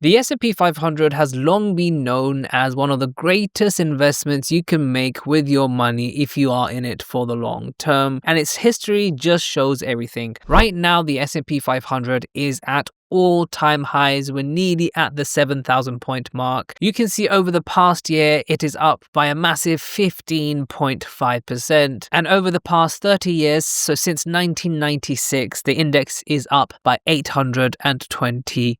The S&P 500 has long been known as one of the greatest investments you can make with your money if you are in it for the long term, and its history just shows everything. Right now, the S&P 500 is at all-time highs. We're nearly at the 7,000 point mark. You can see over the past year, it is up by a massive 15.5%. And over the past 30 years, so since 1996, the index is up by 820%.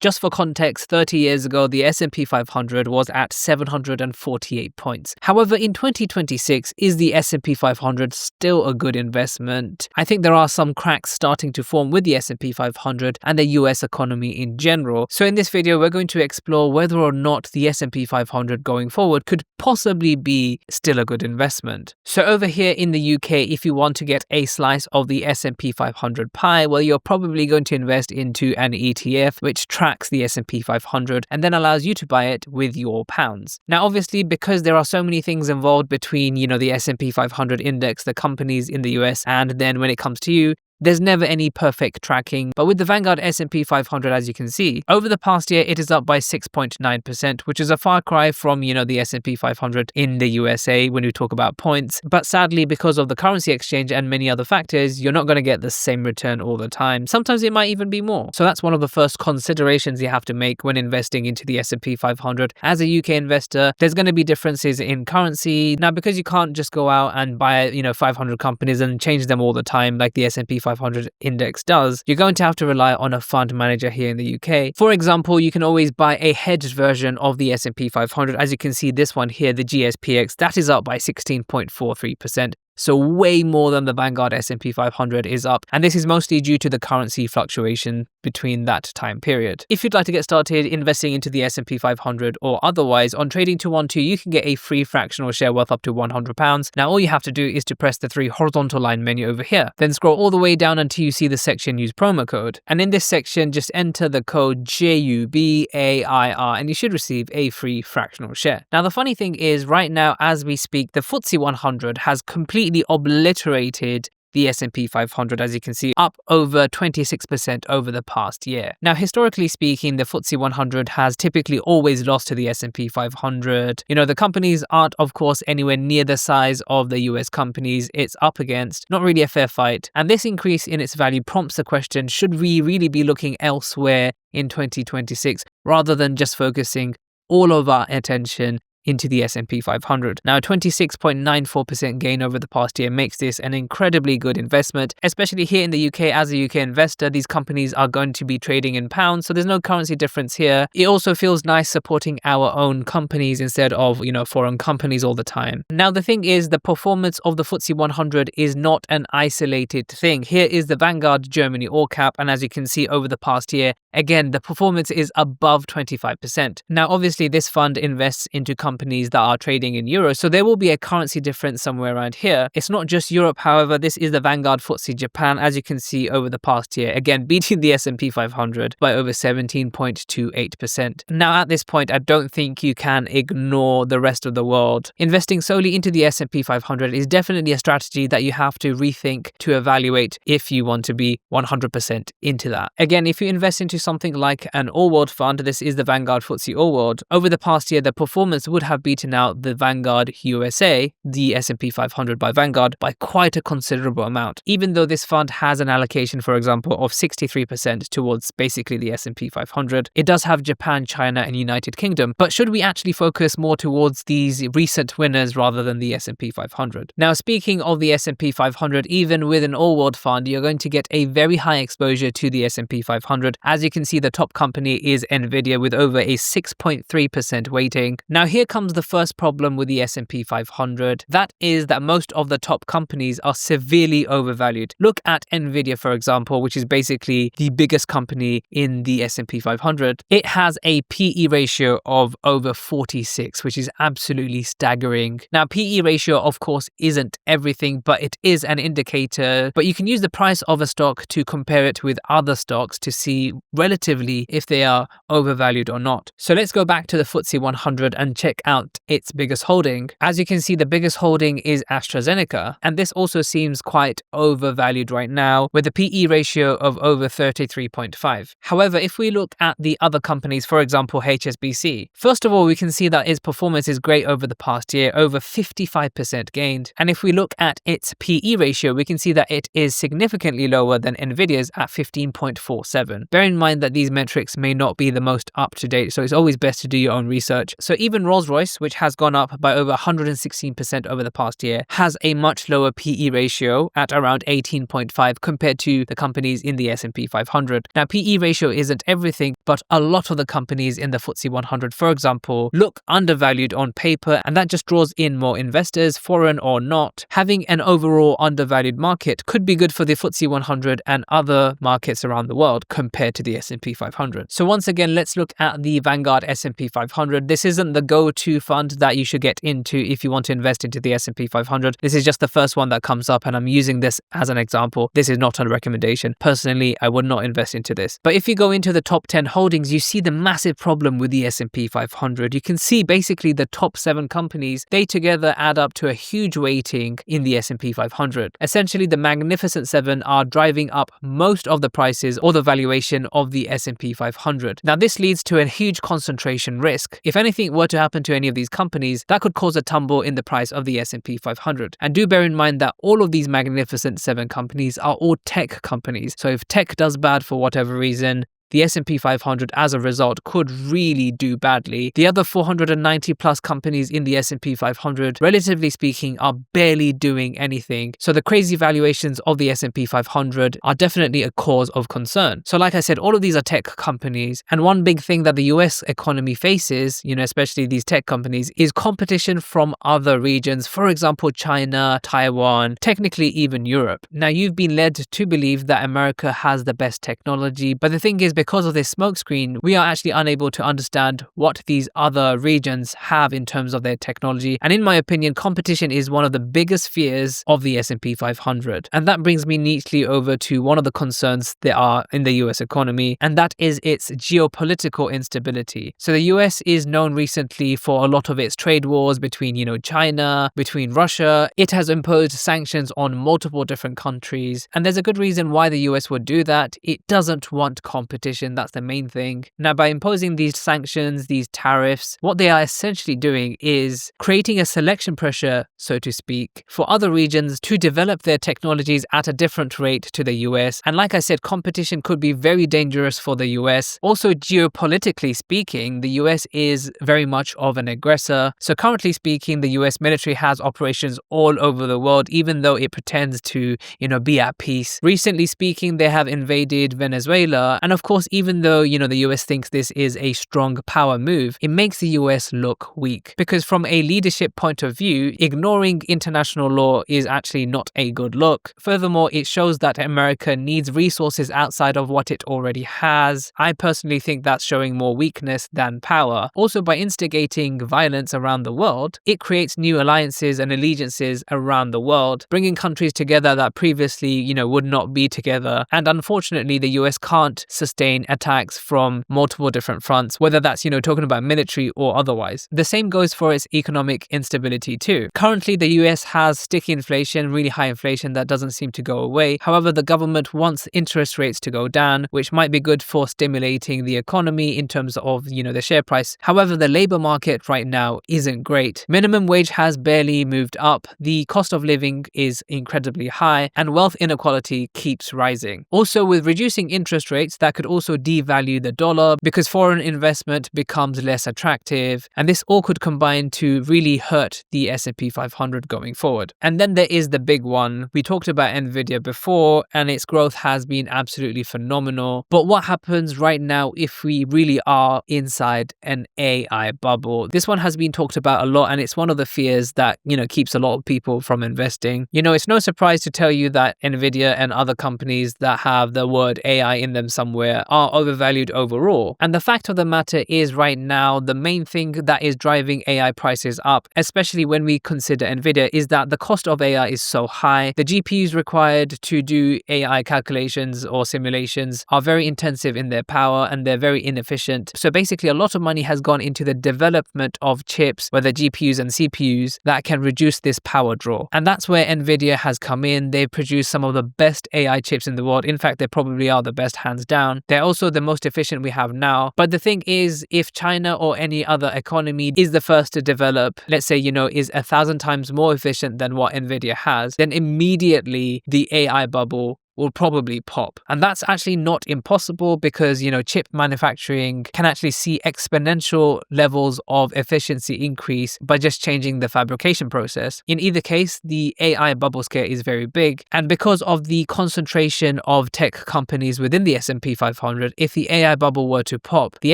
Just for context, 30 years ago, the S&P 500 was at 748 points. However, in 2026, is the S&P 500 still a good investment? I think there are some cracks starting to form with the S&P 500 and the US economy in general. So in this video, we're going to explore whether or not the S&P 500 going forward could possibly be still a good investment. So over here in the UK, if you want to get a slice of the S&P 500 pie, well, you're probably going to invest into an ETF, which tracks the S&P 500 and then allows you to buy it with your pounds. Now, obviously, because there are so many things involved between, the S&P 500 index, the companies in the US, and then when it comes to you, there's never any perfect tracking. But with the Vanguard S&P 500, as you can see, over the past year, it is up by 6.9%, which is a far cry from, the S&P 500 in the USA when we talk about points. But sadly, because of the currency exchange and many other factors, you're not going to get the same return all the time. Sometimes it might even be more. So that's one of the first considerations you have to make when investing into the S&P 500. As a UK investor, there's going to be differences in currency. Now, because you can't just go out and buy, 500 companies and change them all the time like the S&P 500 index does, you're going to have to rely on a fund manager here in the UK. For example, you can always buy a hedged version of the S&P 500. As you can see, this one here, the GSPX, that is up by 16.43%. So way more than the Vanguard S&P 500 is up. And this is mostly due to the currency fluctuation between that time period. If you'd like to get started investing into the S&P 500 or otherwise on Trading 212, you can get a free fractional share worth up to £100. Now, all you have to do is to press the 3 horizontal line menu over here. Then scroll all the way down until you see the section use promo code. And in this section, just enter the code JUBAIR and you should receive a free fractional share. Now, the funny thing is right now, as we speak, the FTSE 100 has completely obliterated the S&P 500, as you can see, up over 26% over the past year. Now, historically speaking, the FTSE 100 has typically always lost to the S&P 500. The companies aren't, of course, anywhere near the size of the US companies it's up against. Not really a fair fight. And this increase in its value prompts the question, should we really be looking elsewhere in 2026 rather than just focusing all of our attention into the S&P 500. Now, 26.94% gain over the past year makes this an incredibly good investment, especially here in the UK. As a UK investor, these companies are going to be trading in pounds, so there's no currency difference here. It also feels nice supporting our own companies instead of, foreign companies all the time. Now, the thing is, the performance of the FTSE 100 is not an isolated thing. Here is the Vanguard Germany All Cap, and as you can see over the past year, again, the performance is above 25%. Now, obviously, this fund invests into companies that are trading in euros, so there will be a currency difference somewhere around here. It's not just Europe, however. This is the Vanguard FTSE Japan, as you can see over the past year, again beating the S&P 500 by over 17.28%. Now, at this point, I don't think you can ignore the rest of the world. Investing solely into the S&P 500 is definitely a strategy that you have to rethink to evaluate if you want to be 100% into that. Again, if you invest into something like an all-world fund, this is the Vanguard FTSE All-World, over the past year, the performance would have beaten out the Vanguard USA, the S&P 500 by Vanguard, by quite a considerable amount. Even though this fund has an allocation, for example, of 63% towards basically the S&P 500, it does have Japan, China, and United Kingdom. But should we actually focus more towards these recent winners rather than the S&P 500? Now, speaking of the S&P 500, even with an all-world fund, you're going to get a very high exposure to the S&P 500. As you can see, the top company is Nvidia with over a 6.3% weighting. Now, here comes the first problem with the S&P 500. That is that most of the top companies are severely overvalued. Look at Nvidia, for example, which is basically the biggest company in the S&P 500. It has a PE ratio of over 46, which is absolutely staggering. Now, PE ratio, of course, isn't everything, but it is an indicator. But you can use the price of a stock to compare it with other stocks to see relatively if they are overvalued or not. So let's go back to the FTSE 100 and check out its biggest holding. As you can see, the biggest holding is AstraZeneca, and this also seems quite overvalued right now with a PE ratio of over 33.5. However, if we look at the other companies, for example, HSBC, first of all, we can see that its performance is great over the past year, over 55% gained. And if we look at its PE ratio, we can see that it is significantly lower than Nvidia's at 15.47. Bear in mind that these metrics may not be the most up to date, so it's always best to do your own research. So even Rolls-Royce, which has gone up by over 116% over the past year, has a much lower PE ratio at around 18.5 compared to the companies in the S&P 500. Now, PE ratio isn't everything, but a lot of the companies in the FTSE 100, for example, look undervalued on paper, and that just draws in more investors, foreign or not. Having an overall undervalued market could be good for the FTSE 100 and other markets around the world compared to the S&P 500. So once again, let's look at the Vanguard S&P 500. This isn't the go-to fund that you should get into if you want to invest into the S&P 500. This is just the first one that comes up, and I'm using this as an example. This is not a recommendation. Personally, I would not invest into this. But if you go into the top 10 holdings, you see the massive problem with the S&P 500. You can see basically the top 7 companies, they together add up to a huge weighting in the S&P 500. Essentially, the Magnificent 7 are driving up most of the prices or the valuation of the S&P 500. Now, this leads to a huge concentration risk. If anything were to happen to any of these companies, that could cause a tumble in the price of the S&P 500. And do bear in mind that all of these Magnificent 7 companies are all tech companies. So if tech does bad for whatever reason, the S&P 500 as a result could really do badly. The other 490 plus companies in the S&P 500, relatively speaking, are barely doing anything. So the crazy valuations of the S&P 500 are definitely a cause of concern. So like I said, all of these are tech companies. And one big thing that the US economy faces, especially these tech companies, is competition from other regions. For example, China, Taiwan, technically even Europe. Now, you've been led to believe that America has the best technology, but the thing is, because of this smokescreen, we are actually unable to understand what these other regions have in terms of their technology. And in my opinion, competition is one of the biggest fears of the S&P 500. And that brings me neatly over to one of the concerns there are in the US economy, and that is its geopolitical instability. So the US is known recently for a lot of its trade wars between, China, between Russia. It has imposed sanctions on multiple different countries. And there's a good reason why the US would do that. It doesn't want competition. That's the main thing. Now, by imposing these sanctions, these tariffs, what they are essentially doing is creating a selection pressure, so to speak, for other regions to develop their technologies at a different rate to the US. And like I said, competition could be very dangerous for the US. Also, geopolitically speaking, the US is very much of an aggressor. So currently speaking, the US military has operations all over the world, even though it pretends to, be at peace. Recently speaking, they have invaded Venezuela. And of course, even though, the US thinks this is a strong power move, it makes the US look weak. Because from a leadership point of view, ignoring international law is actually not a good look. Furthermore, it shows that America needs resources outside of what it already has. I personally think that's showing more weakness than power. Also, by instigating violence around the world, it creates new alliances and allegiances around the world, bringing countries together that previously, would not be together. And unfortunately, the US can't sustain attacks from multiple different fronts, whether that's, talking about military or otherwise. The same goes for its economic instability too. Currently, the US has sticky inflation, really high inflation that doesn't seem to go away. However, the government wants interest rates to go down, which might be good for stimulating the economy in terms of, the share price. However, the labor market right now isn't great. Minimum wage has barely moved up. The cost of living is incredibly high, and wealth inequality keeps rising. Also, with reducing interest rates, that could also devalue the dollar because foreign investment becomes less attractive, and this all could combine to really hurt the S&P 500 going forward. And then there is the big one. We talked about Nvidia before, and its growth has been absolutely phenomenal. But what happens right now if we really are inside an AI bubble? This one has been talked about a lot, and it's one of the fears that, keeps a lot of people from investing. It's no surprise to tell you that Nvidia and other companies that have the word AI in them somewhere are overvalued overall. And the fact of the matter is right now, the main thing that is driving AI prices up, especially when we consider Nvidia, is that the cost of AI is so high. The GPUs required to do AI calculations or simulations are very intensive in their power and they're very inefficient. So basically a lot of money has gone into the development of chips, whether GPUs and CPUs, that can reduce this power draw. And that's where Nvidia has come in. They've produced some of the best AI chips in the world. In fact, they probably are the best, hands down. They're also the most efficient we have now. But the thing is, if China or any other economy is the first to develop, let's say, is 1,000 times more efficient than what Nvidia has, then immediately the AI bubble will probably pop. And that's actually not impossible because, chip manufacturing can actually see exponential levels of efficiency increase by just changing the fabrication process. In either case, the AI bubble scare is very big. And because of the concentration of tech companies within the S&P 500, if the AI bubble were to pop, the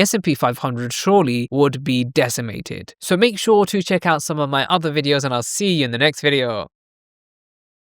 S&P 500 surely would be decimated. So make sure to check out some of my other videos and I'll see you in the next video.